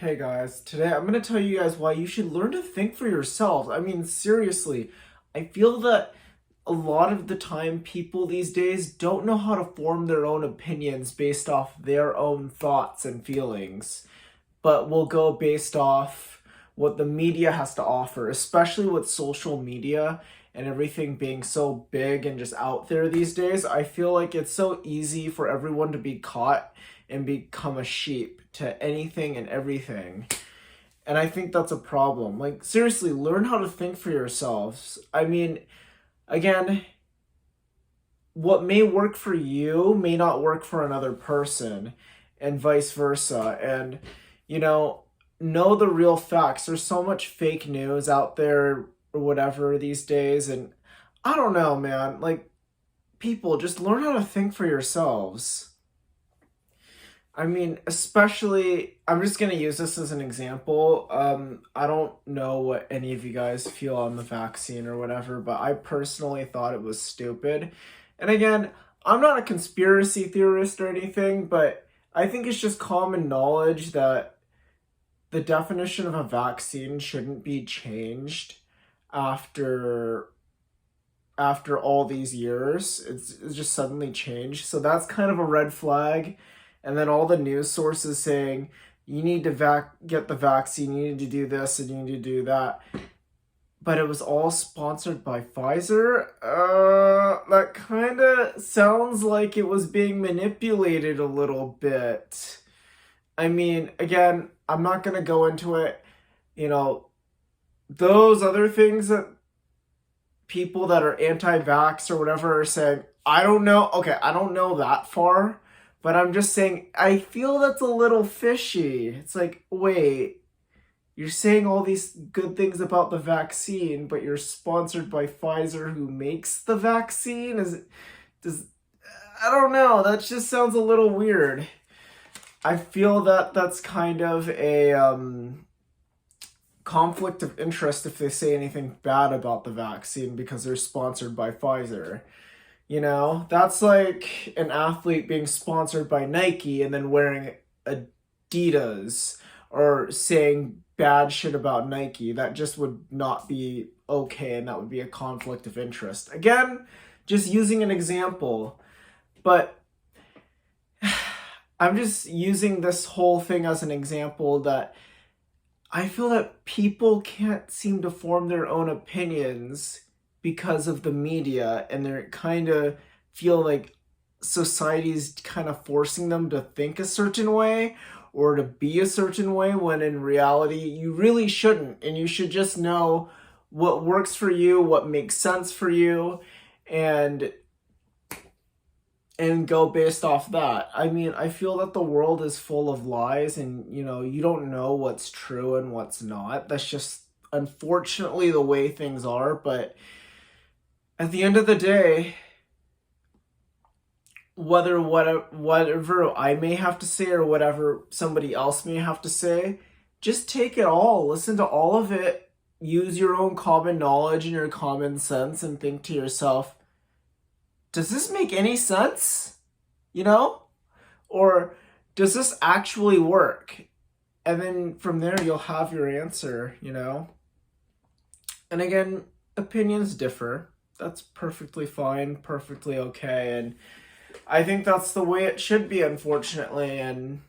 Hey guys, today I'm going to tell you guys why you should learn to think for yourselves. I mean, seriously, I feel that a lot of the time people these days don't know how to form their own opinions based off their own thoughts and feelings, but will go based off what the media has to offer, especially with social media and everything being so big and just out there these days. I feel like it's so easy for everyone to be caught and become a sheep to anything and everything. And I think that's a problem. Like, seriously, learn how to think for yourselves. I mean, again, what may work for you may not work for another person, and vice versa. And, you know the real facts. There's so much fake news out there or whatever these days. And I don't know, man. Like, people, just learn how to think for yourselves. I mean, especially, I'm just going to use this as an example. I don't know what any of you guys feel on the vaccine or whatever, but I personally thought it was stupid. And again, I'm not a conspiracy theorist or anything, but I think it's just common knowledge that the definition of a vaccine shouldn't be changed after all these years. It's just suddenly changed. So that's kind of a red flag. And then all the news sources saying you need to get the vaccine, you need to do this and you need to do that. But it was all sponsored by Pfizer. That kind of sounds like it was being manipulated a little bit. I mean, again, I'm not going to go into it. You know, those other things that people that are anti-vax or whatever are saying, I don't know. Okay, I don't know that far. But I'm just saying, I feel that's a little fishy. It's like, wait, you're saying all these good things about the vaccine, but you're sponsored by Pfizer who makes the vaccine? I don't know, that just sounds a little weird. I feel that that's kind of a conflict of interest if they say anything bad about the vaccine because they're sponsored by Pfizer. That's like an athlete being sponsored by Nike and then wearing Adidas or saying bad shit about Nike. That just would not be okay, and that would be a conflict of interest. Again, just using an example, but I'm just using this whole thing as an example that I feel that people can't seem to form their own opinions because of the media, and they're kind of feel like society's kind of forcing them to think a certain way or to be a certain way, when in reality you really shouldn't, and you should just know what works for you, what makes sense for you, and go based off that. I mean, I feel that the world is full of lies, and you don't know what's true and what's not. That's just unfortunately the way things are. But at the end of the day, whatever I may have to say or whatever somebody else may have to say, just take it all. Listen to all of it. Use your own common knowledge and your common sense and think to yourself, does this make any sense? Or does this actually work? And then from there, you'll have your answer. And again, opinions differ. That's perfectly fine, perfectly okay. And I think that's the way it should be, unfortunately. And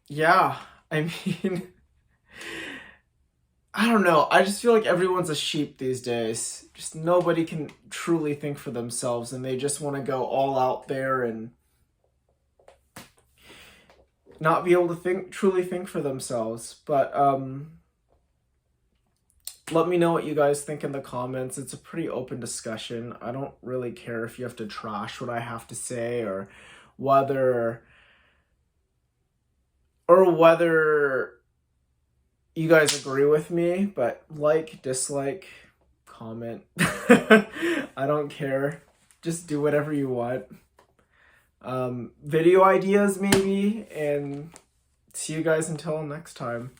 yeah, I mean, I don't know. I just feel like everyone's a sheep these days. Just nobody can truly think for themselves, and they just want to go all out there and not be able to truly think for themselves. But let me know what you guys think in the comments. It's a pretty open discussion. I don't really care if you have to trash what I have to say, or whether you guys agree with me, but like, dislike, comment. I don't care. Just do whatever you want. Video ideas maybe, and see you guys until next time.